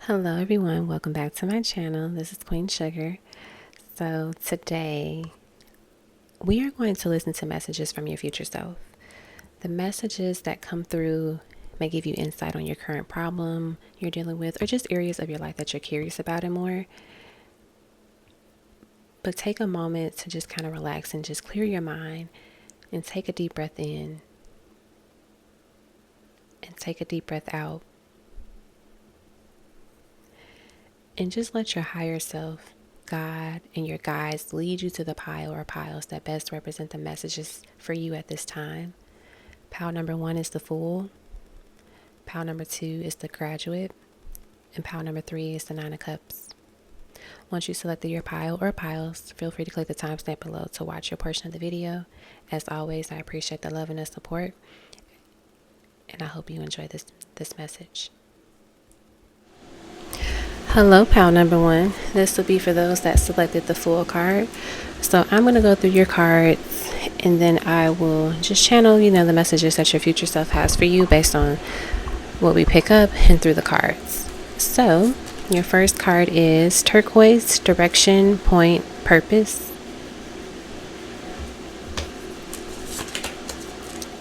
Hello everyone, welcome back to my channel. This is Queen Sugar. So today we are going to listen to messages from your future self. The messages that come through may give you insight on your current problem you're dealing with or just areas of your life that you're curious about and more. But take a moment to just kind of relax and just clear your mind and take a deep breath in and take a deep breath out. And just let your higher self, God, and your guides lead you to the pile or piles that best represent the messages for you at this time. Pile number 1 is the Fool. Pile number 2 is the Graduate. And pile number 3 is the 9 of Cups. Once you selected your pile or piles, feel free to click the timestamp below to watch your portion of the video. As always, I appreciate the love and the support. And I hope you enjoy this message. Hello, pile number 1. This will be for those that selected the Fool card. So I'm going to go through your cards and then I will just channel, the messages that your future self has for you based on what we pick up and through the cards. So your first card is Turquoise, Direction, Point, Purpose.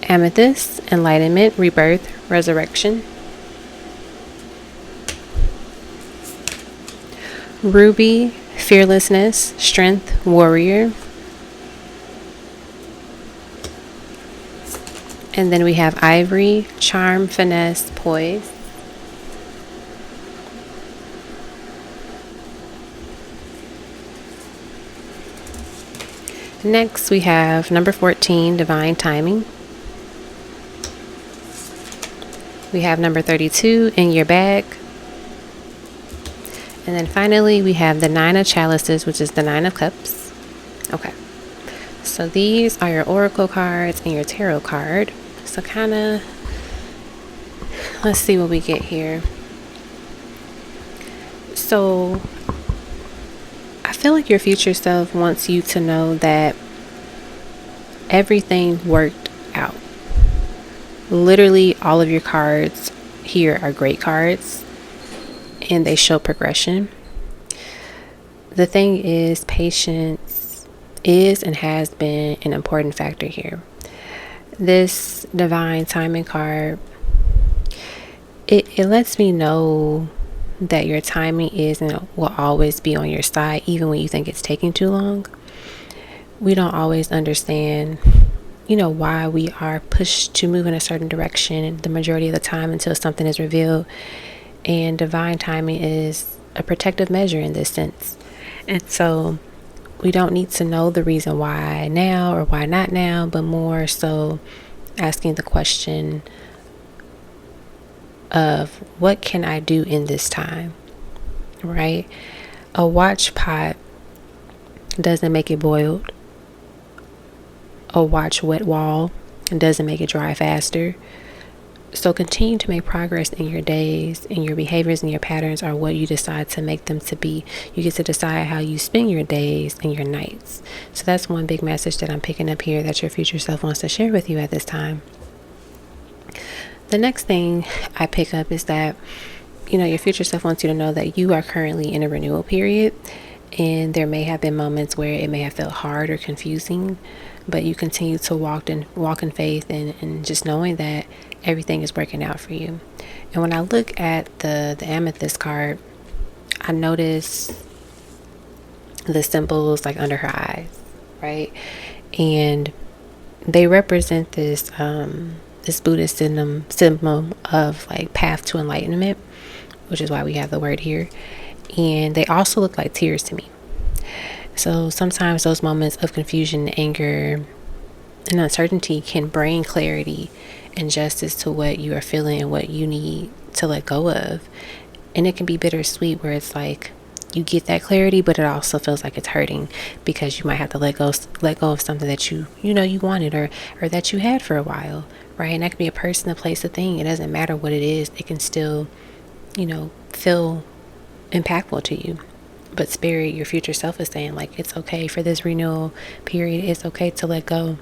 Amethyst, Enlightenment, Rebirth, Resurrection. Ruby, Fearlessness, Strength, Warrior. And then we have Ivory, Charm, Finesse, Poise. Next we have number 14, Divine Timing. We have number 32, In Your Bag. And then finally, we have the 9 of Chalices, which is the 9 of Cups. Okay. So these are your Oracle cards and your Tarot card. So let's see what we get here. So I feel like your future self wants you to know that everything worked out. Literally, all of your cards here are great cards. And they show progression. The thing is, patience is and has been an important factor here. This divine timing card, it lets me know that your timing is and will always be on your side, even when you think it's taking too long. We don't always understand, why we are pushed to move in a certain direction the majority of the time until something is revealed. And divine timing is a protective measure in this sense. And so we don't need to know the reason why now or why not now, but more so asking the question of what can I do in this time, right? A watch pot doesn't make it boiled. A watch wet wall doesn't make it dry faster. So continue to make progress in your days, and your behaviors and your patterns are what you decide to make them to be. You get to decide how you spend your days and your nights. So that's one big message that I'm picking up here that your future self wants to share with you at this time. The next thing I pick up is that, your future self wants you to know that you are currently in a renewal period, and there may have been moments where it may have felt hard or confusing, but you continue to walk in faith and just knowing that everything is working out for you. And when I look at the amethyst card, I notice the symbols like under her eyes, right? And they represent this Buddhist symbol of like path to enlightenment, which is why we have the word here. And they also look like tears to me. So sometimes those moments of confusion, anger, and uncertainty can bring clarity and justice to what you are feeling and what you need to let go of. And it can be bittersweet where it's like you get that clarity, but it also feels like it's hurting because you might have to let go of something that you wanted or that you had for a while, right? And that could be a person, a place, a thing. It doesn't matter what it is. It can still, feel impactful to you. But spirit, your future self, is saying like it's okay for this renewal period. It's okay to let go.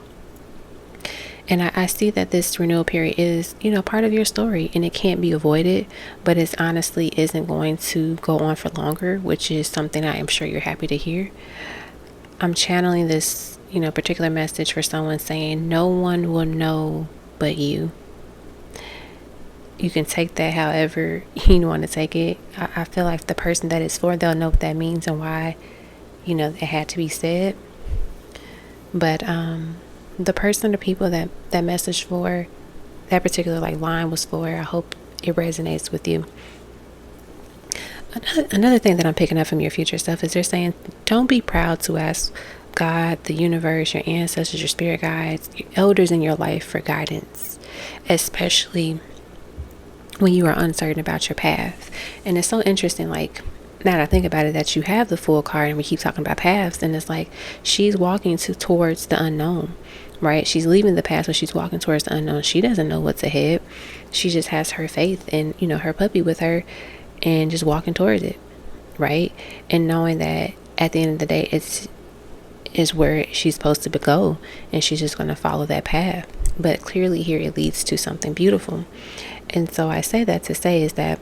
And I see that this renewal period is, part of your story, and it can't be avoided, but it honestly isn't going to go on for longer, which is something I am sure you're happy to hear. I'm channeling this, particular message for someone saying, no one will know but you. You can take that however you want to take it. I feel like the person that it's for, they'll know what that means and why, it had to be said. But the person or people that message for, that particular line was for, I hope it resonates with you. Another thing that I'm picking up from your future stuff is they're saying, don't be proud to ask God, the universe, your ancestors, your spirit guides, your elders in your life for guidance, especially when you are uncertain about your path. And it's so interesting, now that I think about it, that you have the full card and we keep talking about paths, and it's like she's walking towards the unknown, right? She's leaving the past, but she's walking towards the unknown. She doesn't know what's ahead. She just has her faith and, her puppy with her and just walking towards it, right? And knowing that at the end of the day, is where she's supposed to go, and she's just going to follow that path. But clearly here it leads to something beautiful. And so I say that to say is that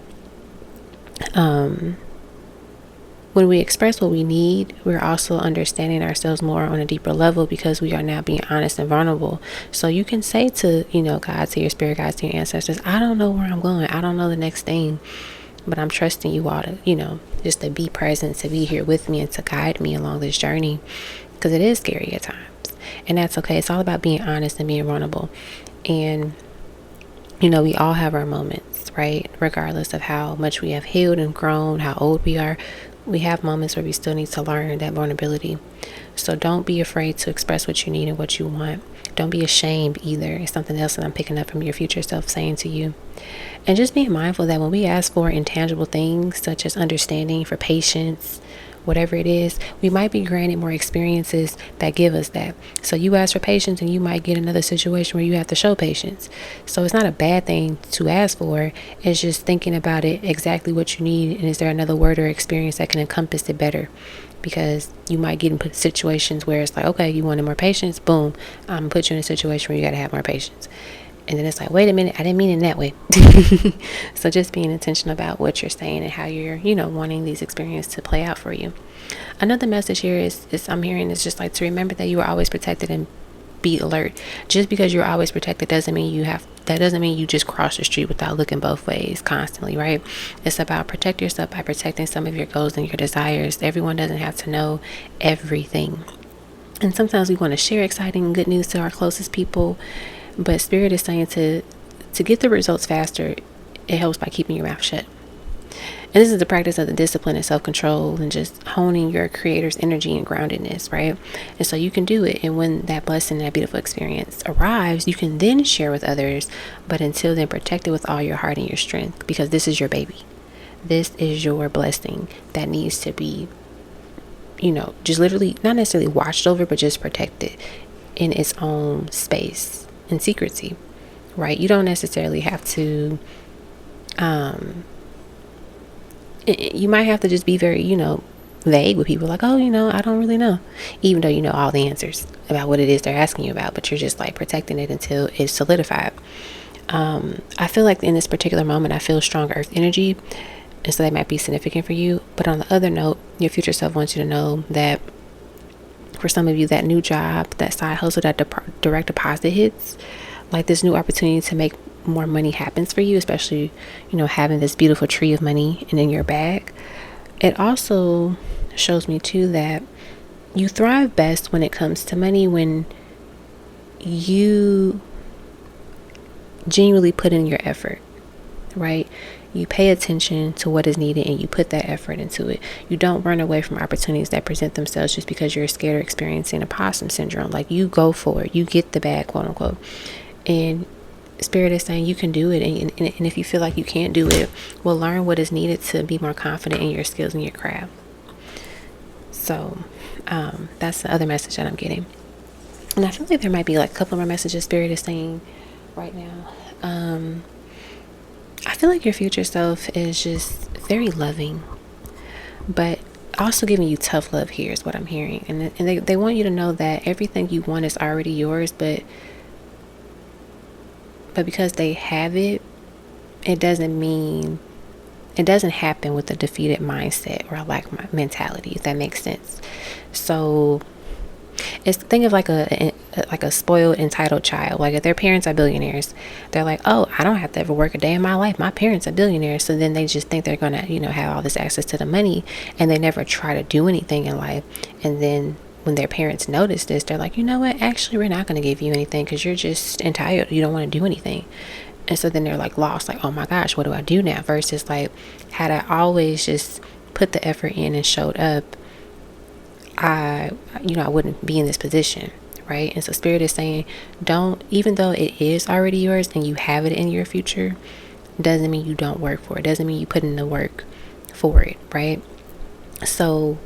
when we express what we need, we're also understanding ourselves more on a deeper level, because we are now being honest and vulnerable. So you can say to, God, to your spirit guides, to your ancestors, I don't know where I'm going. I don't know the next thing, but I'm trusting you all to, just to be present, to be here with me and to guide me along this journey, because it is scary at times. And that's okay. It's all about being honest and being vulnerable. And we all have our moments, right? Regardless of how much we have healed and grown, how old we are, we have moments where we still need to learn that vulnerability. So don't be afraid to express what you need and what you want. Don't be ashamed either. It's something else that I'm picking up from your future self saying to you. And just being mindful that when we ask for intangible things, such as understanding, for patience, whatever it is, we might be granted more experiences that give us that. So you ask for patience and you might get another situation where you have to show patience. So it's not a bad thing to ask for. It's just thinking about it, exactly what you need, and is there another word or experience that can encompass it better? Because you might get in situations where it's like, okay, you wanted more patience, boom, I'm gonna put you in a situation where you gotta have more patience. And then it's like, wait a minute, I didn't mean it that way. So just being intentional about what you're saying and how you're, wanting these experiences to play out for you. Another message here is I'm hearing is just to remember that you are always protected and be alert. Just because you're always protected doesn't mean you just cross the street without looking both ways constantly, right? It's about protect yourself by protecting some of your goals and your desires. Everyone doesn't have to know everything. And sometimes we want to share exciting good news to our closest people. But Spirit is saying to get the results faster, it helps by keeping your mouth shut. And this is the practice of the discipline and self-control and just honing your creator's energy and groundedness, right? And so you can do it. And when that blessing, that beautiful experience arrives, you can then share with others. But until then, protect it with all your heart and your strength, because this is your baby. This is your blessing that needs to be, just literally not necessarily watched over, but just protected in its own space. In secrecy, right? You don't necessarily have to you might have to just be very vague with people, like, oh, I don't really know, even though you know all the answers about what it is they're asking you about, but you're just protecting it until it's solidified. I feel like in this particular moment I feel strong earth energy, and so that might be significant for you. But on the other note, your future self wants you to know that for some of you, that new job, that side hustle, that direct deposit hits, this new opportunity to make more money happens for you, especially, having this beautiful tree of money and in your bag. It also shows me too that you thrive best when it comes to money when you genuinely put in your effort, right? You pay attention to what is needed and you put that effort into it. You don't run away from opportunities that present themselves just because you're scared or experiencing imposter syndrome. You go for it. You get the bag, quote unquote. And Spirit is saying you can do it. And if you feel like you can't do it, well, learn what is needed to be more confident in your skills and your craft. So that's the other message that I'm getting. And I feel like there might be a couple more messages Spirit is saying right now. I feel like your future self is just very loving, but also giving you tough love here is what I'm hearing. And they want you to know that everything you want is already yours, but But because they have it, it doesn't mean, it doesn't happen with a defeated mindset or a lack mentality, if that makes sense. So it's, think of like a spoiled, entitled child. Like if their parents are billionaires, they're like, oh, I don't have to ever work a day in my life, my parents are billionaires. So then they just think they're gonna, have all this access to the money, and they never try to do anything in life. And then when their parents notice this, they're like, you know what, actually we're not going to give you anything because you're just entitled, you don't want to do anything. And so then they're like lost, like, oh my gosh, what do I do now? Versus like, had I always just put the effort in and showed up, I wouldn't be in this position, right? And so Spirit is saying, don't, even though it is already yours and you have it in your future, doesn't mean you don't work for it. Doesn't mean you put in the work for it, right? So,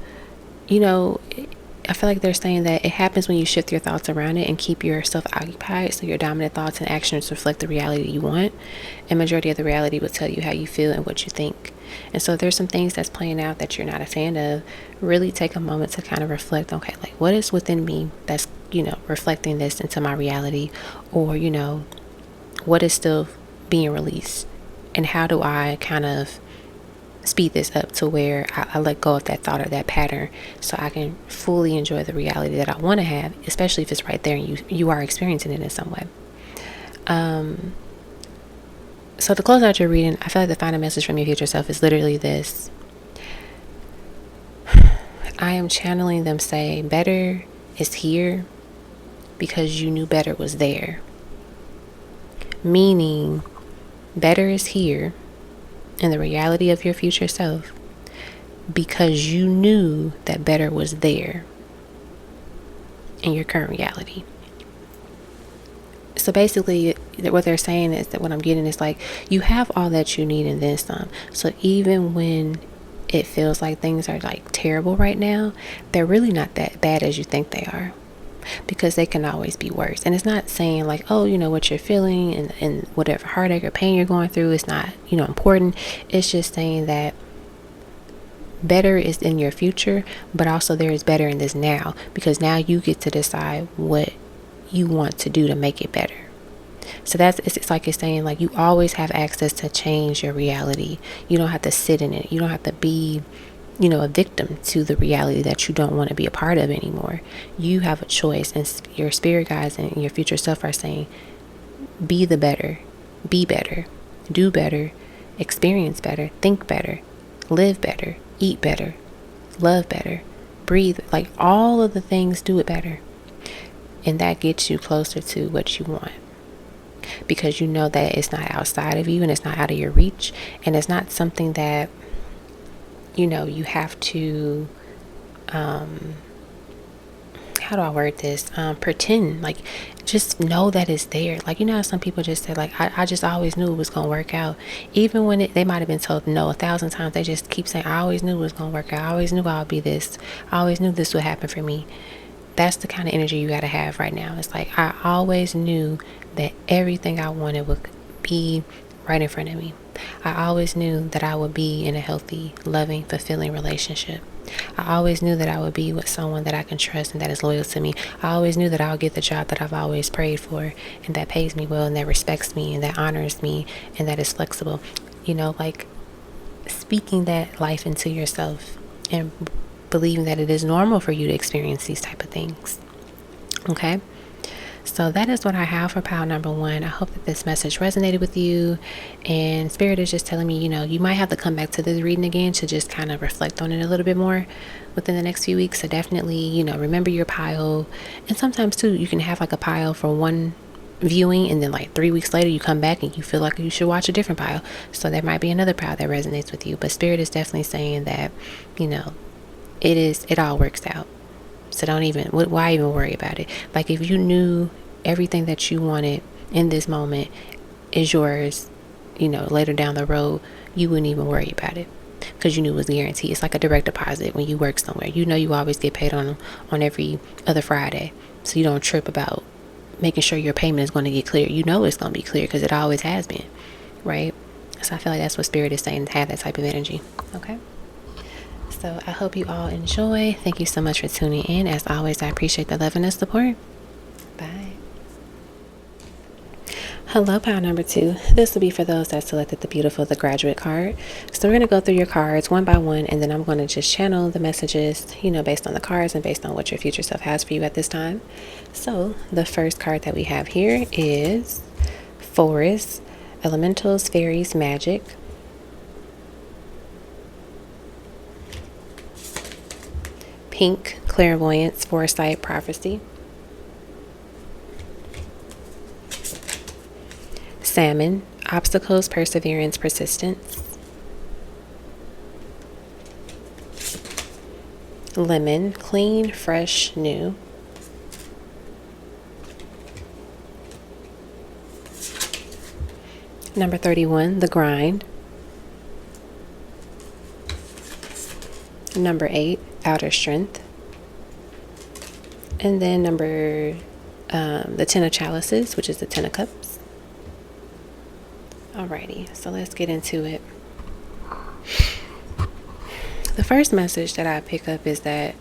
I feel like they're saying that it happens when you shift your thoughts around it and keep yourself occupied, so your dominant thoughts and actions reflect the reality you want, and majority of the reality will tell you how you feel and what you think. And so if there's some things that's playing out that you're not a fan of, really take a moment to kind of reflect, okay, like what is within me that's, reflecting this into my reality, or, what is still being released, and how do I kind of speed this up to where I let go of that thought or that pattern, so I can fully enjoy the reality that I want to have, especially if it's right there and you are experiencing it in some way. So to close out your reading, I feel like the final message from your future self is literally this. I am channeling them say, better is here because you knew better was there. Meaning, better is here in the reality of your future self because you knew that better was there in your current reality. So basically what they're saying is that, what I'm getting is like, you have all that you need and then some. So even when it feels like things are like terrible right now, they're really not that bad as you think they are, because they can always be worse. And it's not saying like, oh, what you're feeling and whatever heartache or pain you're going through is not, important. It's just saying that better is in your future, but also there is better in this now, because now you get to decide what you want to do to make it better. So it's like it's saying like, you always have access to change your reality. You don't have to sit in it. You don't have to be a victim to the reality that you don't want to be a part of anymore. You have a choice, and your spirit guides and your future self are saying, be the better, be better, do better, experience better, think better, live better, eat better, love better, breathe, like all of the things, do it better. And that gets you closer to what you want, because you know that it's not outside of you and it's not out of your reach, and it's not something that you have to, how do I word this? Pretend, like, just know that it's there. Like, how some people just say, like, I just always knew it was going to work out. Even when they might have been told no 1,000 times, they just keep saying, I always knew it was going to work out. I always knew I would be this. I always knew this would happen for me. That's the kind of energy you got to have right now. It's like, I always knew that everything I wanted would be right in front of me. I always knew that I would be in a healthy, loving, fulfilling relationship. I always knew that I would be with someone that I can trust and that is loyal to me. I always knew that I would get the job that I've always prayed for, and that pays me well, and that respects me, and that honors me, and that is flexible. Like speaking that life into yourself and believing that it is normal for you to experience these type of things. Okay? So that is what I have for pile number 1. I hope that this message resonated with you, and Spirit is just telling me, you might have to come back to this reading again to just kind of reflect on it a little bit more within the next few weeks. So definitely, remember your pile. And sometimes too, you can have like a pile for one viewing, and then like 3 weeks later you come back and you feel like you should watch a different pile. So there might be another pile that resonates with you. But Spirit is definitely saying that, it all works out. So why even worry about it? Like, if you knew everything that you wanted in this moment is yours, later down the road, you wouldn't even worry about it, because you knew it was guaranteed. It's like a direct deposit when you work somewhere. You always get paid on every other Friday. So you don't trip about making sure your payment is going to get clear. It's going to be clear because it always has been, right? So I feel like that's what Spirit is saying, to have that type of energy. Okay? So I hope you all enjoy. Thank you so much for tuning in. As always, I appreciate the love and the support. Bye. Hello, pile number 2. This will be for those that selected the beautiful The Graduate card. So we're going to go through your cards one by one, and then I'm going to just channel the messages, based on the cards and based on what your future self has for you at this time. So the first card that we have here is Forest, Elementals, Fairies, Magic. Pink, Clairvoyance, Foresight, Prophecy. Salmon, Obstacles, Perseverance, Persistence. Lemon, Clean, Fresh, New. Number 31, The Grind. Number 8, Outer Strength. And then the 10 of Chalices, which is the 10 of Cups. Alrighty, so let's get into it. The first message that I pick up is that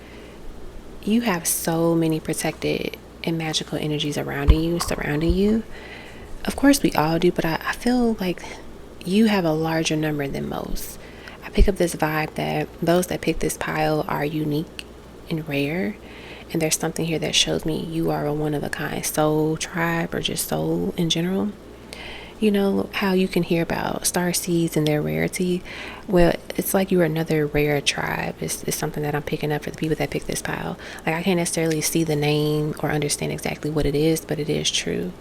you have so many protected and magical energies surrounding you. Of course we all do, but I feel like you have a larger number than most. I pick up this vibe that those that pick this pile are unique and rare, and there's something here that shows me you are a one of a kind soul, tribe, or just soul in general. You know how you can hear about star seeds and their rarity? Well, it's like you're another rare tribe. It's something that I'm picking up for the people that pick this pile. Like, I can't necessarily see the name or understand exactly what it is, but it is true.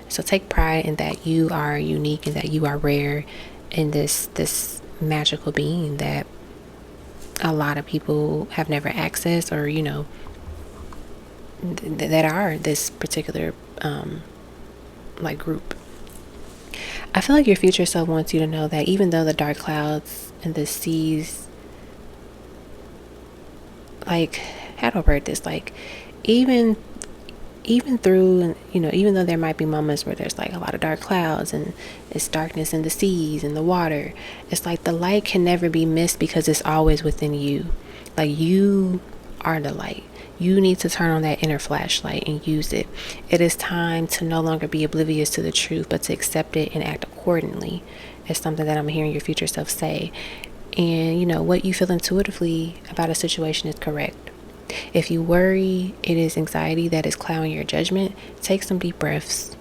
So take pride in that you are unique and that you are rare in this magical being that a lot of people have never accessed, or that are this particular group. I feel like your future self wants you to know that even though the dark clouds and the seas, how do I word this? Even through, even though there might be moments where there's a lot of dark clouds and it's darkness in the seas and the water, it's like the light can never be missed because it's always within you. Like, you are the light. You need to turn on that inner flashlight and use it. It is time to no longer be oblivious to the truth, but to accept it and act accordingly. It's something that I'm hearing your future self say. And what you feel intuitively about a situation is correct. If you worry it is anxiety that is clouding your judgment, take some deep breaths.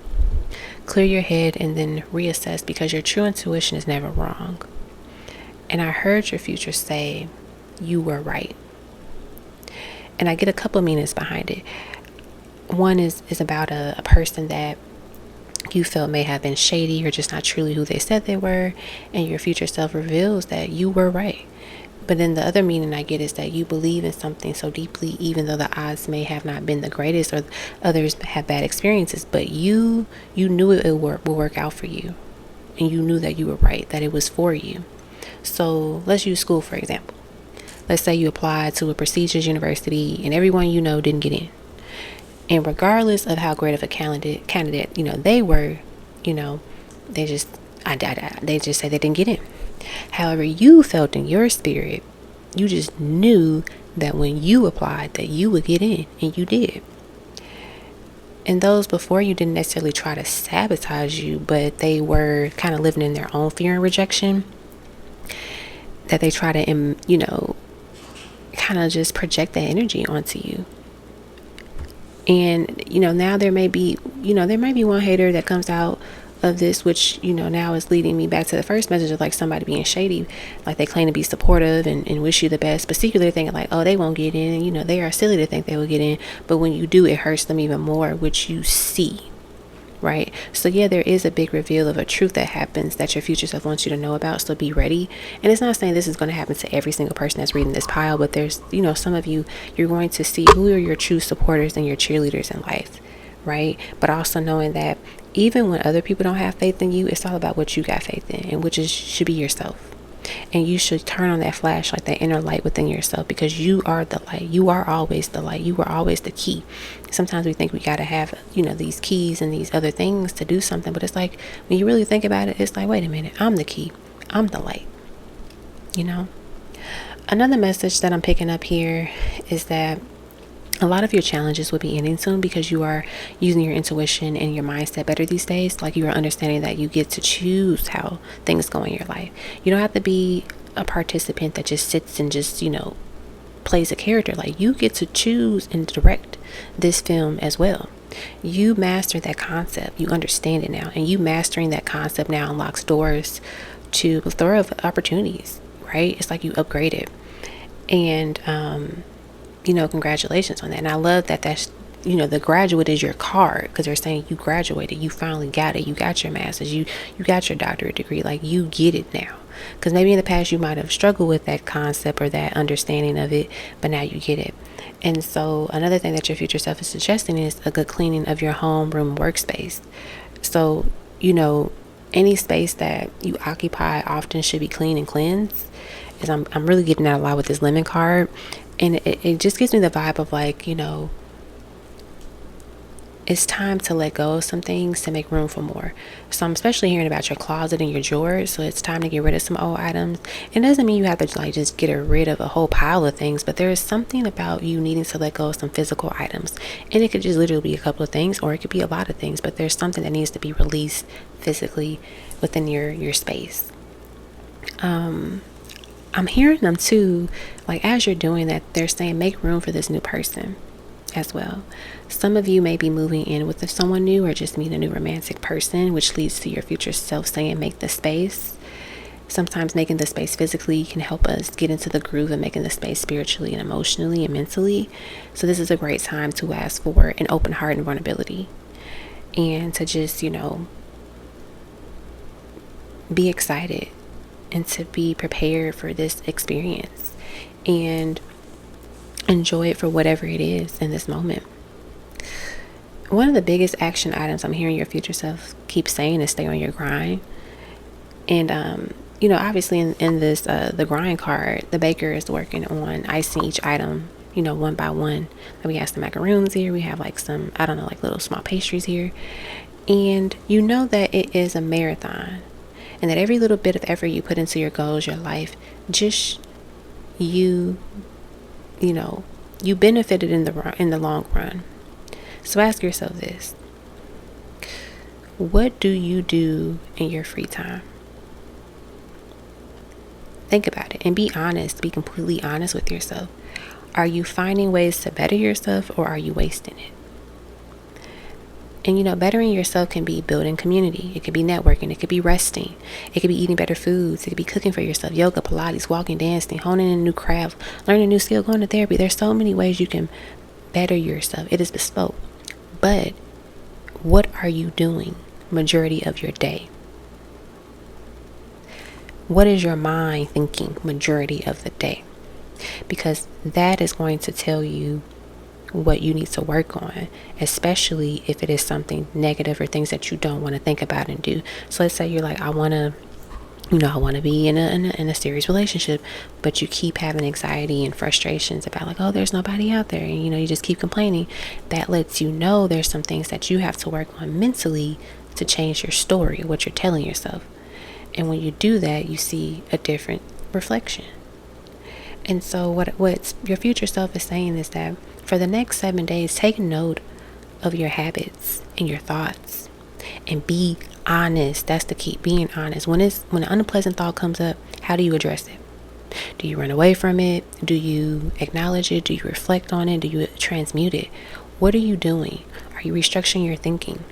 Clear your head and then reassess, because your true intuition is never wrong. And I heard your future say, you were right. And I get a couple meanings behind it. One is about a person that you felt may have been shady or just not truly who they said they were, and your future self reveals that you were right. But then the other meaning I get is that you believe in something so deeply, even though the odds may have not been the greatest or others have bad experiences, but you knew it would work out for you, and you knew that you were right, that it was for you. So let's use school for example. Let's say you applied to a prestigious university and everyone didn't get in. And regardless of how great of a candidate they were, they just say they didn't get in. However, you felt in your spirit, you just knew that when you applied that you would get in, and you did. And those before you didn't necessarily try to sabotage you, but they were kind of living in their own fear and rejection, that they try to, kind of just project that energy onto you. And now there may be one hater that comes out of this, which now is leading me back to the first message of somebody being shady. They claim to be supportive and wish you the best, but secretly they're thinking oh, they won't get in. They are silly to think they will get in, but when you do, it hurts them even more, which you see. Right? So yeah, there is a big reveal of a truth that happens that your future self wants you to know about. So be ready. And it's not saying this is going to happen to every single person that's reading this pile, but there's, some of you, you're going to see who are your true supporters and your cheerleaders in life. Right? But also knowing that even when other people don't have faith in you, it's all about what you got faith in, and which should be yourself. And you should turn on that flashlight, that inner light within yourself, because you are the light. You are always the light. You are always the key. Sometimes we think we got to have, these keys and these other things to do something. But it's when you really think about it, it's wait a minute, I'm the key. I'm the light. Another message that I'm picking up here is that A lot of your challenges will be ending soon because you are using your intuition and your mindset better these days. Like, you are understanding that you get to choose how things go in your life. You don't have to be a participant that just sits and just, plays a character. Like, you get to choose and direct this film as well. You master that concept. You understand it now. And you mastering that concept now unlocks doors to a plethora of opportunities, right? It's like you upgrade it. And, congratulations on that. And I love that that's, the graduate is your card, because they're saying you graduated, you finally got it, you got your master's, you got your doctorate degree, like, you get it now. Because maybe in the past you might have struggled with that concept or that understanding of it, but now you get it. And so another thing that your future self is suggesting is a good cleaning of your home, room, workspace. So, any space that you occupy often should be clean and cleansed. Is I'm really getting that a lot with this lemon card. And it just gives me the vibe of, like, it's time to let go of some things to make room for more. So I'm especially hearing about your closet and your drawers. So it's time to get rid of some old items. It doesn't mean you have to, like, just get rid of a whole pile of things, but there is something about you needing to let go of some physical items. And it could just literally be a couple of things, or it could be a lot of things, but there's something that needs to be released physically within your space. I'm hearing them too, like, as you're doing that, they're saying make room for this new person as well. Some of you may be moving in with someone new, or just meet a new romantic person, which leads to your future self saying make the space. Sometimes making the space physically can help us get into the groove of making the space spiritually and emotionally and mentally. So this is a great time to ask for an open heart and vulnerability, and to just, be excited and to be prepared for this experience and enjoy it for whatever it is in this moment. One of the biggest action items I'm hearing your future self keep saying is stay on your grind. And, obviously in this, the grind card, the baker is working on icing each item, one by one. And we have some macaroons here. We have like some, I don't know, like little small pastries here. And that it is a marathon. And that every little bit of effort you put into your goals, your life, just you benefited in the long run. So ask yourself this: what do you do in your free time? Think about it and be honest. Be completely honest with yourself. Are you finding ways to better yourself, or are you wasting it? And, bettering yourself can be building community. It could be networking. It could be resting. It could be eating better foods. It could be cooking for yourself. Yoga, Pilates, walking, dancing, honing in a new craft, learning a new skill, going to therapy. There's so many ways you can better yourself. It is bespoke. But what are you doing majority of your day? What is your mind thinking majority of the day? Because that is going to tell you what you need to work on, especially if it is something negative or things that you don't want to think about and do. So let's say you're like, I want to be in a serious relationship, but you keep having anxiety and frustrations about, like, oh, there's nobody out there, and you just keep complaining. That lets you know there's some things that you have to work on mentally to change your story, what you're telling yourself. And when you do that, you see a different reflection. And so what your future self is saying is that for the next 7 days, take note of your habits and your thoughts, and be honest. That's the key, being honest. When an unpleasant thought comes up, how do you address it? Do you run away from it? Do you acknowledge it? Do you reflect on it? Do you transmute it? What are you doing? Are you restructuring your thinking?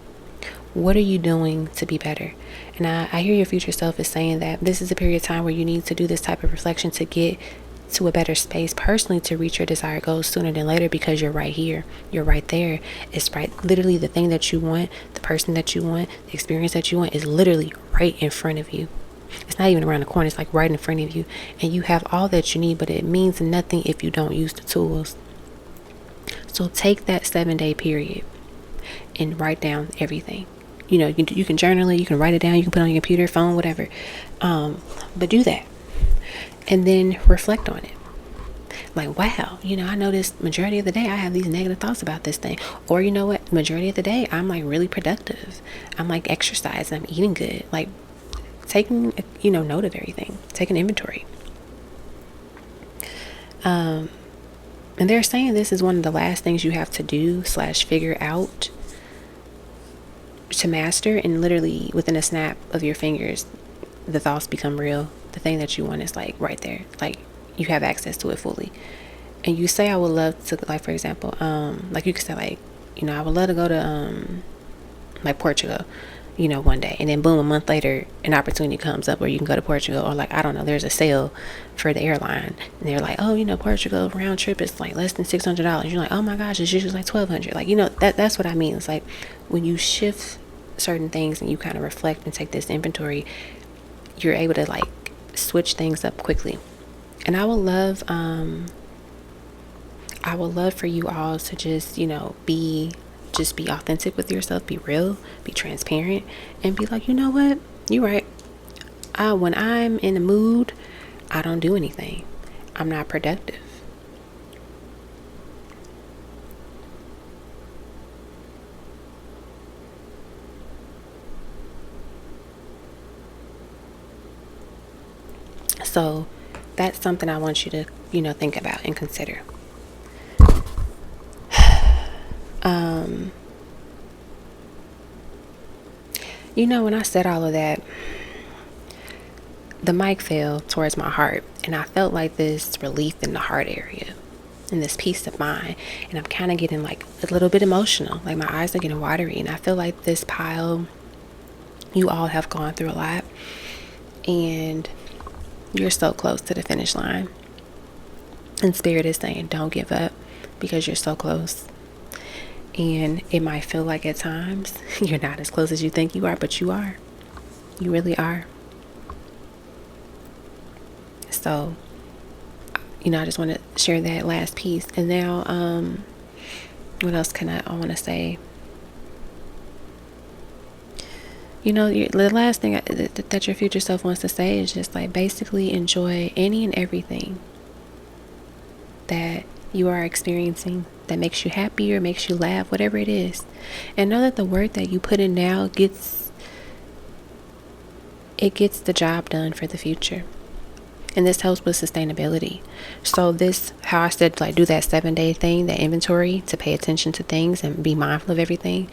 What are you doing to be better? And I hear your future self is saying that this is a period of time where you need to do this type of reflection to get to a better space personally, to reach your desired goals sooner than later, because you're right here, you're right there. It's right, literally the thing that you want, the person that you want, the experience that you want is literally right in front of you. It's not even around the corner, it's like right in front of you, and you have all that you need, but it means nothing if you don't use the tools. So take that 7-day period and write down everything. You can journal it, you can write it down, you can put it on your computer, phone, whatever, but do that. And then reflect on it. Like, wow, I noticed majority of the day I have these negative thoughts about this thing. Or you know what? Majority of the day I'm like really productive. I'm like exercising. I'm eating good. Like taking, note of everything. Taking inventory. And they're saying this is one of the last things you have to do / figure out to master. And literally within a snap of your fingers, the thoughts become real. The thing that you want is like right there. Like you have access to it fully. And you say, I would love to, like, for example, like you could say, like, I would love to go to, like, Portugal, one day. And then boom, a month later, an opportunity comes up where you can go to Portugal. Or like, I don't know, there's a sale for the airline. And they're like, oh, Portugal round trip is like less than $600. You're like, oh my gosh, it's usually like $1,200. Like, that's what I mean. It's like when you shift certain things and you kind of reflect and take this inventory, you're able to like switch things up quickly. And I would love for you all to just, be authentic with yourself, be real, be transparent, and be like, you know what? You're right. When I'm in the mood, I don't do anything. I'm not productive. So that's something I want you to, think about and consider. When I said all of that, the mic fell towards my heart, and I felt like this relief in the heart area and this peace of mind. And I'm kind of getting like a little bit emotional, like my eyes are getting watery. And I feel like this pile, you all have gone through a lot, and you're so close to the finish line. And Spirit is saying, don't give up, because you're so close. And it might feel like at times you're not as close as you think you are, but you are. You really are. So, I just want to share that last piece. And now, what else I want to say? The last thing that your future self wants to say is just like basically enjoy any and everything that you are experiencing that makes you happy or makes you laugh, whatever it is. And know that the work that you put in now gets the job done for the future. And this helps with sustainability. So how I said, like, do that 7-day thing, that inventory, to pay attention to things and be mindful of everything.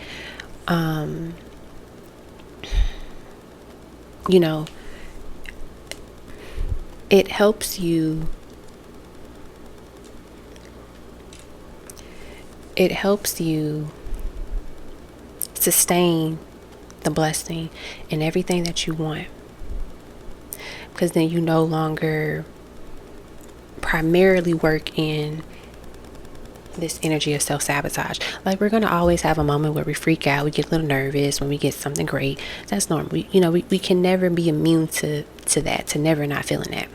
It helps you. It helps you sustain the blessing and everything that you want. Because then you no longer primarily work in this energy of self-sabotage. Like, we're going to always have a moment where we freak out, we get a little nervous when we get something great. That's normal. We can never be immune to that, to never not feeling that.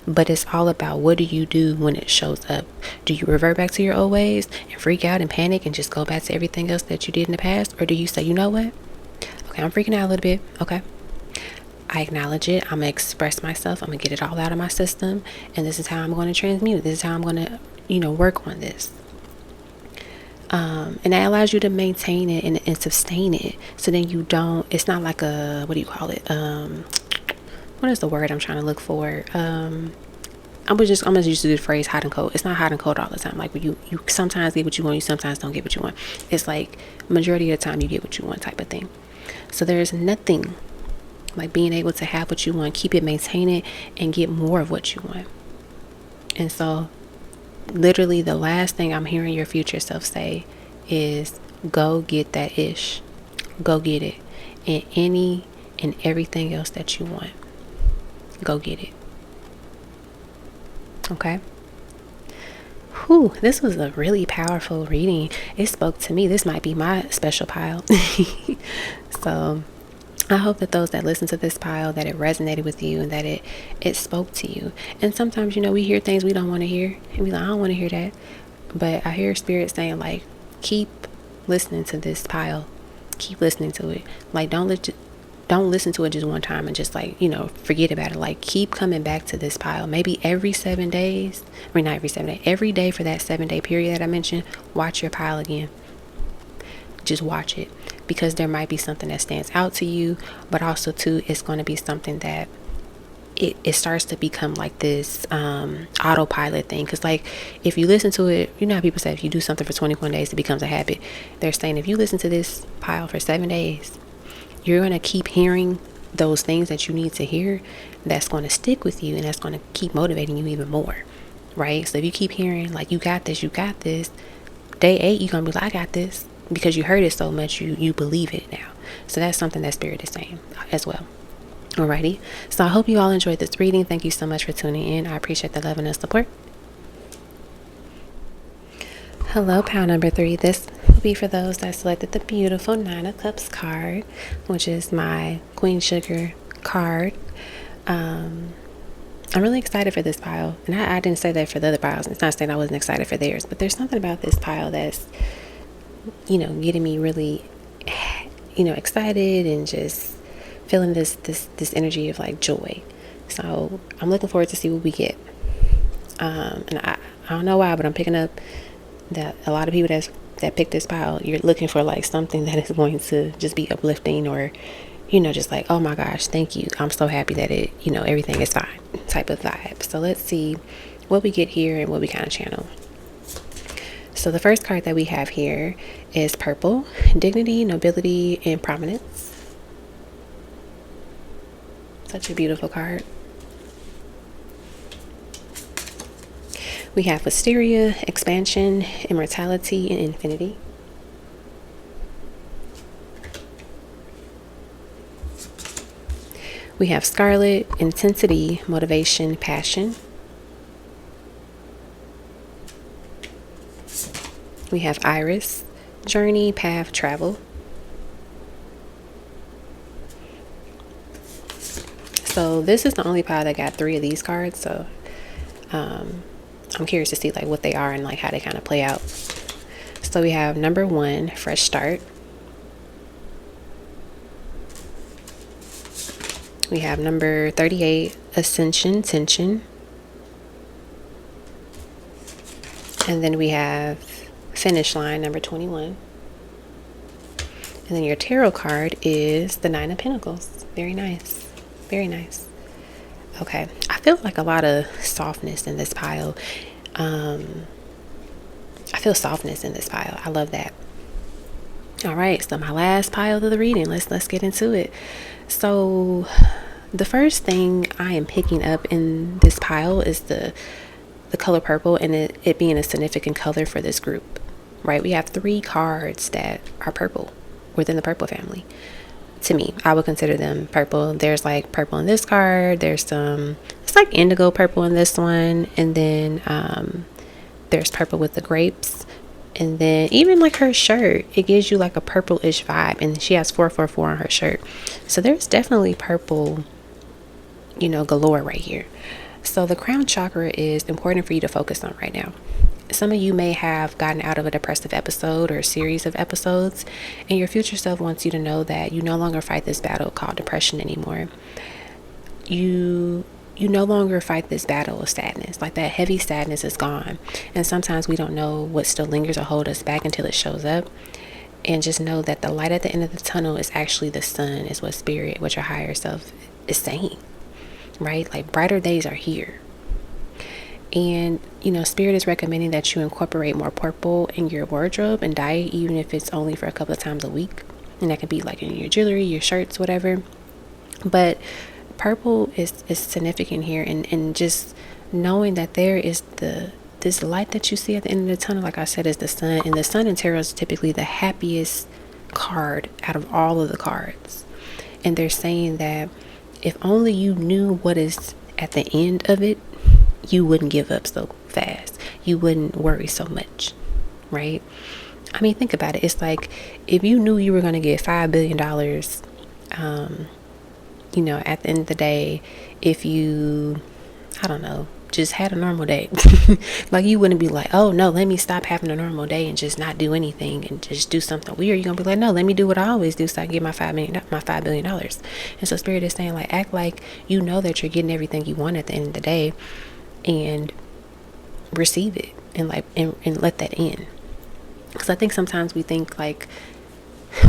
But it's all about, what do you do when it shows up? Do you revert back to your old ways and freak out and panic and just go back to everything else that you did in the past? Or do you say, you know what? Okay, I'm freaking out a little bit. Okay. I acknowledge it. I'm going to express myself. I'm going to get it all out of my system. And this is how I'm going to transmute it. This is how I'm going to, work on this. And that allows you to maintain it and sustain it. So then it's not like what do you call it? What is the word I'm trying to look for? I'm gonna use the phrase hot and cold. It's not hot and cold all the time. Like, you sometimes get what you want, you sometimes don't get what you want. It's like majority of the time you get what you want, type of thing. So there's nothing like being able to have what you want, keep it, maintain it, and get more of what you want. And so literally the last thing I'm hearing your future self say is, go get that ish. Go get it. And any and everything else that you want. Go get it. Okay? Whew, this was a really powerful reading. It spoke to me. This might be my special pile. So I hope that those that listen to this pile, that it resonated with you and that it spoke to you. And sometimes, we hear things we don't want to hear. And we like, I don't want to hear that. But I hear Spirit saying, like, keep listening to this pile. Keep listening to it. Like, don't listen to it just one time and just like, forget about it. Like, keep coming back to this pile. Maybe every 7 days. Not every 7 days. Every day for that 7-day period that I mentioned, watch your pile again. Just watch it. Because there might be something that stands out to you. But also, too, it's going to be something that it starts to become like this autopilot thing. Because like if you listen to it, you know how people say if you do something for 21 days it becomes a habit. They're saying if you listen to this pile for 7 days, you're going to keep hearing those things that you need to hear. That's going to stick with you, and that's going to keep motivating you even more, right? So if you keep hearing like you got this, day 8 you're going to be like, I got this, because you heard it so much you believe it now. So that's something that Spirit is saying as well. Alrighty, so I hope you all enjoyed this reading. Thank you so much for tuning in. I appreciate the love and the support. Hello, pile number 3. This will be for those that selected the beautiful 9 of Cups card, which is my Queen Sugar card. I'm really excited for this pile, and I didn't say that for the other piles. It's not saying I wasn't excited for theirs, but there's something about this pile that's, getting me really, excited and just feeling this energy of like joy. So I'm looking forward to see what we get. And I don't know why, but I'm picking up that a lot of people that pick this pile, you're looking for like something that is going to just be uplifting, or just like, oh my gosh, thank you, I'm so happy that it everything is fine type of vibe. So let's see what we get here and what we kind of channel. So the first card that we have here is purple, dignity, nobility, and prominence. Such a beautiful card. We have wisteria, expansion, immortality, and infinity. We have scarlet, intensity, motivation, passion. We have iris, journey, path, travel. So this is the only pile that got 3 of these cards. So I'm curious to see like what they are and like how they kind of play out. So we have number 1, fresh start. We have number 38, ascension, tension. And then we have finish line, number 21. And then your tarot card is the 9 of Pentacles. Very nice. Very nice. Okay. I feel like a lot of softness in this pile. I feel softness in this pile. I love that. All right. So my last pile of the reading. Let's get into it. So the first thing I am picking up in this pile is the color purple, and it being a significant color for this group, right? We have 3 cards that are purple within the purple family. To me, I would consider them purple. There's like purple in this card. There's it's like indigo purple in this one. And then there's purple with the grapes. And then even like her shirt, it gives you like a purple-ish vibe. And she has 444 on her shirt. So there's definitely purple, galore right here. So the crown chakra is important for you to focus on right now. Some of you may have gotten out of a depressive episode or a series of episodes, and your future self wants you to know that you no longer fight this battle called depression anymore. You no longer fight this battle of sadness. Like that heavy sadness is gone. And sometimes we don't know what still lingers or hold us back until it shows up. And just know that the light at the end of the tunnel is actually the sun, is what spirit, what your higher self is saying, right? Like brighter days are here. And spirit is recommending that you incorporate more purple in your wardrobe and diet, even if it's only for a couple of times a week. And that can be like in your jewelry, your shirts, whatever. But purple is significant here, and just knowing that there is this light that you see at the end of the tunnel, like I said, is the sun. And the sun in tarot is typically the happiest card out of all of the cards. And they're saying that if only you knew what is at the end of it, you wouldn't give up so fast. You wouldn't worry so much, right? I mean, think about it. It's like if you knew you were going to get $5 billion, at the end of the day, if you, I don't know, just had a normal day, like you wouldn't be like, oh no, let me stop having a normal day and just not do anything and just do something weird. You're going to be like, no, let me do what I always do so I can get my $5 billion. And so spirit is saying like, act like you know that you're getting everything you want at the end of the day, and receive it and let that in. Because I think sometimes we think like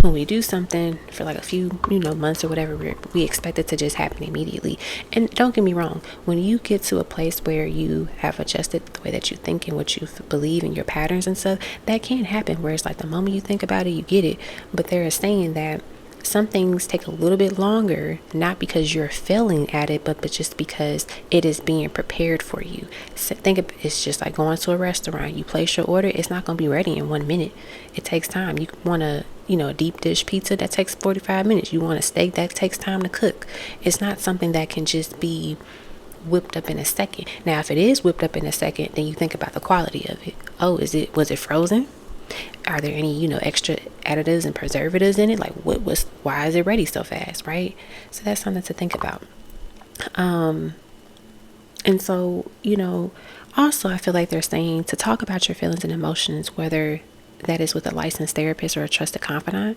when we do something for like a few, months or whatever, we expect it to just happen immediately. And don't get me wrong, when you get to a place where you have adjusted the way that you think and what you believe in your patterns and stuff, that can happen where it's like the moment you think about it, you get it. But they're saying that some things take a little bit longer, not because you're failing at it, but just because it is being prepared for you. So think of it's just like going to a restaurant. You place your order, it's not going to be ready in 1 minute. It takes time. You want a deep dish pizza, that takes 45 minutes. You want a steak, that takes time to cook. It's not something that can just be whipped up in a second. Now, if it is whipped up in a second, then you think about the quality of it. Oh, was it frozen? Are there any, extra additives and preservatives in it? Like why is it ready so fast, right? So that's something to think about. And so, also I feel like they're saying to talk about your feelings and emotions, whether that is with a licensed therapist or a trusted confidant.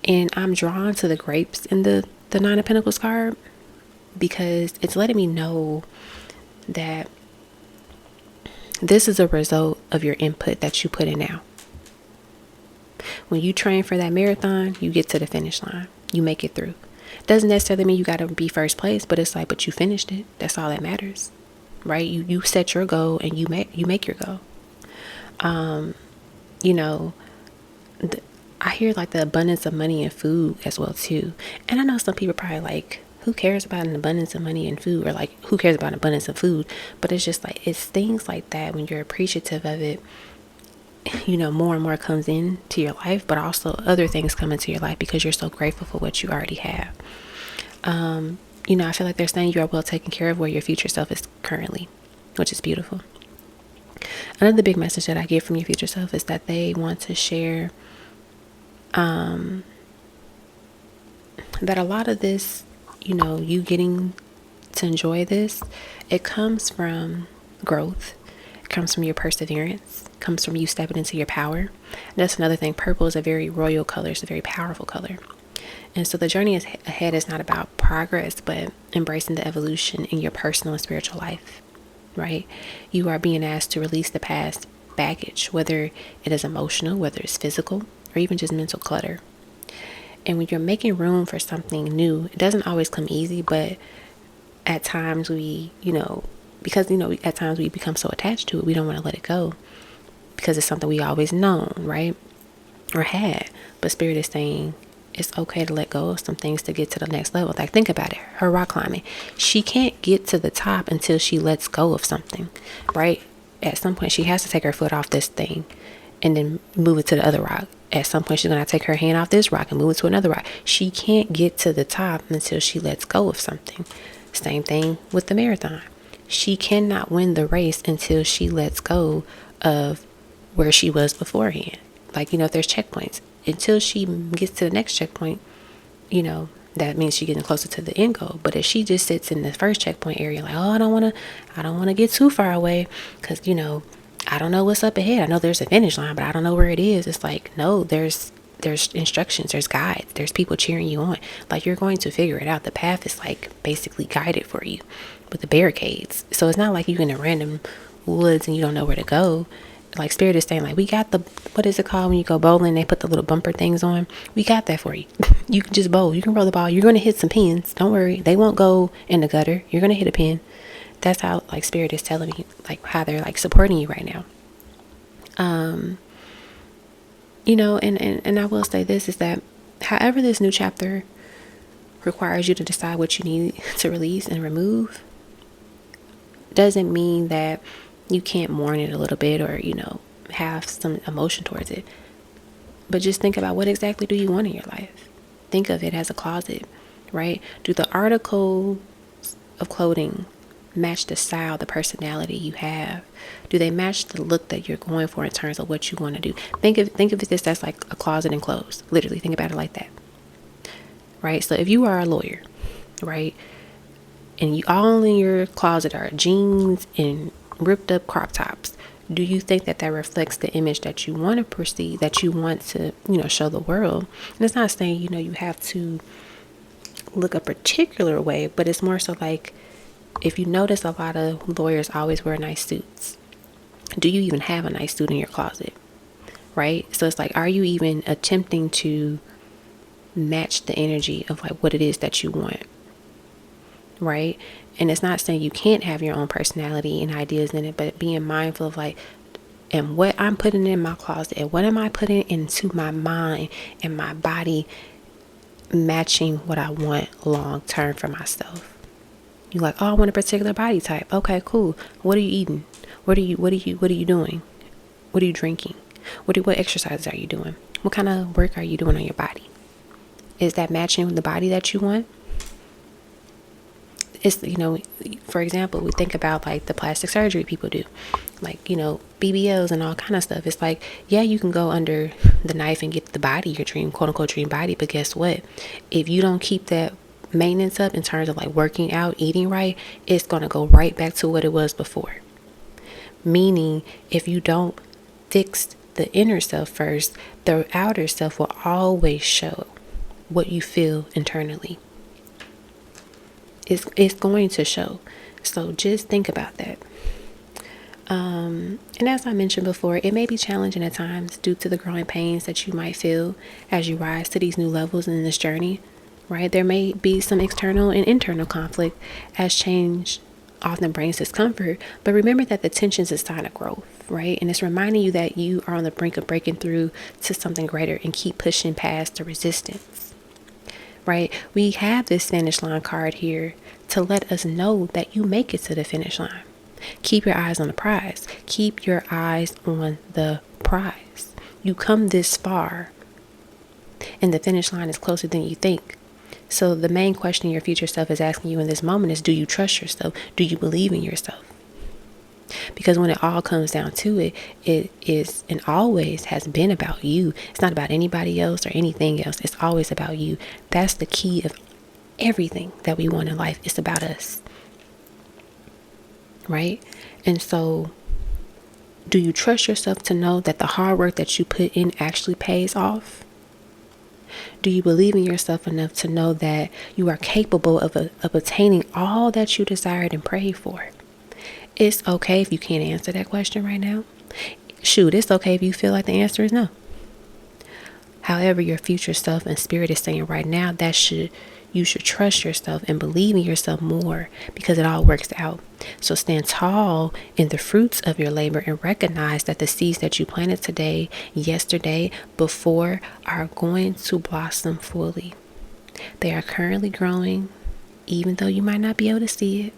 And I'm drawn to the grapes in the Nine of Pentacles card because it's letting me know that this is a result of your input that you put in now. When you train for that marathon, you get to the finish line. You make it through. Doesn't necessarily mean you got to be first place, but it's like, but you finished it. That's all that matters, right? You set your goal and you make your goal. I hear like the abundance of money and food as well too. And I know some people probably like, who cares about an abundance of money and food, or like who cares about an abundance of food? But it's just like, it's things like that when you're appreciative of it. More and more comes into your life, but also other things come into your life because you're so grateful for what you already have. I feel like they're saying you are well taken care of where your future self is currently, which is beautiful. Another big message that I get from your future self is that they want to share that a lot of this, you getting to enjoy this, it comes from growth. It comes from your perseverance, comes from you stepping into your power. And that's another thing. Purple is a very royal color. It's a very powerful color. And so the journey ahead is not about progress, but embracing the evolution in your personal and spiritual life, right? You are being asked to release the past baggage, whether it is emotional, whether it's physical, or even just mental clutter. And when you're making room for something new, it doesn't always come easy, but at times at times we become so attached to it, we don't want to let it go because it's something we always known, right? Or had. But Spirit is saying it's okay to let go of some things to get to the next level. Like, think about it. Her rock climbing. She can't get to the top until she lets go of something, right? At some point, she has to take her foot off this thing and then move it to the other rock. At some point, she's going to take her hand off this rock and move it to another rock. She can't get to the top until she lets go of something. Same thing with the marathon. She cannot win the race until she lets go of where she was beforehand. Like, if there's checkpoints, until she gets to the next checkpoint, that means she's getting closer to the end goal. But if she just sits in the first checkpoint area, like, oh, I don't want to get too far away because, I don't know what's up ahead. I know there's a finish line, but I don't know where it is. It's like, no, there's instructions, there's guides, there's people cheering you on. Like, you're going to figure it out. The path is like basically guided for you with the barricades. So it's not like you're in a random woods and you don't know where to go. Like, Spirit is saying, like, we got what is it called when you go bowling, they put the little bumper things on? We got that for you. You can just bowl. You can roll the ball. You're going to hit some pins. Don't worry. They won't go in the gutter. You're going to hit a pin. That's how, like, Spirit is telling me, like, how they're, like, supporting you right now. And I will say this is that however this new chapter requires you to decide what you need to release and remove, doesn't mean that you can't mourn it a little bit or, have some emotion towards it. But just think about, what exactly do you want in your life? Think of it as a closet, right? Do the articles of clothing match the style, the personality you have? Do they match the look that you're going for in terms of what you want to do? Think of it as like a closet and clothes. Literally, think about it like that, right? So if you are a lawyer, right, and all in your closet are jeans and ripped up crop tops, do you think that reflects the image that you want to perceive, that you want to, show the world? And it's not saying, you have to look a particular way, but it's more so like, if you notice, a lot of lawyers always wear nice suits. Do you even have a nice suit in your closet? Right? So it's like, are you even attempting to match the energy of like what it is that you want, right? And it's not saying you can't have your own personality and ideas in it, but being mindful of like, and what I'm putting in my closet and what am I putting into my mind and my body matching what I want long term for myself. You like, oh, I want a particular body type. Okay, cool. What are you eating? What are you doing? What are you drinking? What exercises are you doing? What kind of work are you doing on your body? Is that matching the body that you want? It's, for example, we think about like the plastic surgery people do, like, BBLs and all kind of stuff. It's like, yeah, you can go under the knife and get the body, your dream, quote unquote dream body. But guess what? If you don't keep that maintenance up in terms of like working out, eating right, it's going to go right back to what it was before. Meaning, if you don't fix the inner self first, the outer self will always show what you feel internally. It's going to show. So just think about that. And as I mentioned before, it may be challenging at times due to the growing pains that you might feel as you rise to these new levels in this journey, right? There may be some external and internal conflict as change often brings discomfort, but remember that the tension is a sign of growth, right? And it's reminding you that you are on the brink of breaking through to something greater and keep pushing past the resistance. Right? We have this finish line card here to let us know that you make it to the finish line. Keep your eyes on the prize. Keep your eyes on the prize. You come this far and the finish line is closer than you think. So the main question your future self is asking you in this moment is, do you trust yourself? Do you believe in yourself? Because when it all comes down to it, it is and always has been about you. It's not about anybody else or anything else. It's always about you. That's the key of everything that we want in life. It's about us. Right? And so, do you trust yourself to know that the hard work that you put in actually pays off? Do you believe in yourself enough to know that you are capable of attaining all that you desired and prayed for? It's okay if you can't answer that question right now. Shoot, it's okay if you feel like the answer is no. However, your future self and spirit is saying right now that you should trust yourself and believe in yourself more, because it all works out. So stand tall in the fruits of your labor and recognize that the seeds that you planted today, yesterday, before are going to blossom fully. They are currently growing, even though you might not be able to see it.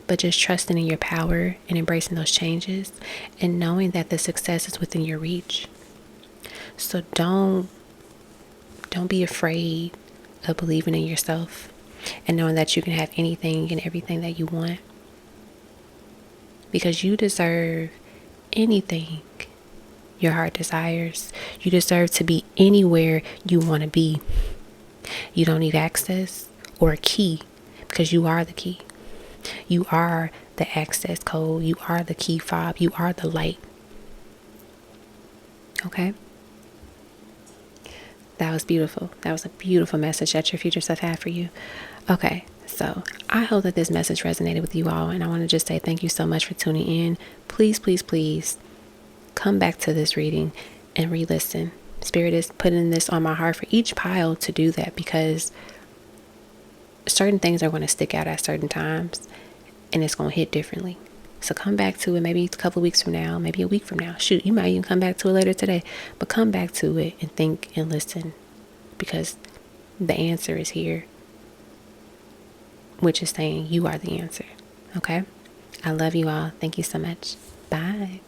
But just trusting in your power and embracing those changes and knowing that the success is within your reach. So don't be afraid of believing in yourself and knowing that you can have anything and everything that you want. Because you deserve anything your heart desires. You deserve to be anywhere you want to be. You don't need access or a key, because you are the key. You are the access code. You are the key fob. You are the light. Okay? That was beautiful. That was a beautiful message that your future self had for you. Okay, so I hope that this message resonated with you all. And I want to just say thank you so much for tuning in. Please, please, please come back to this reading and re-listen. Spirit is putting this on my heart for each pile to do that, because certain things are going to stick out at certain times and it's going to hit differently. So come back to it maybe a couple of weeks from now, maybe a week from now. Shoot, you might even come back to it later today, but come back to it and think and listen, because the answer is here, which is saying you are the answer. Okay? I love you all. Thank you so much. Bye.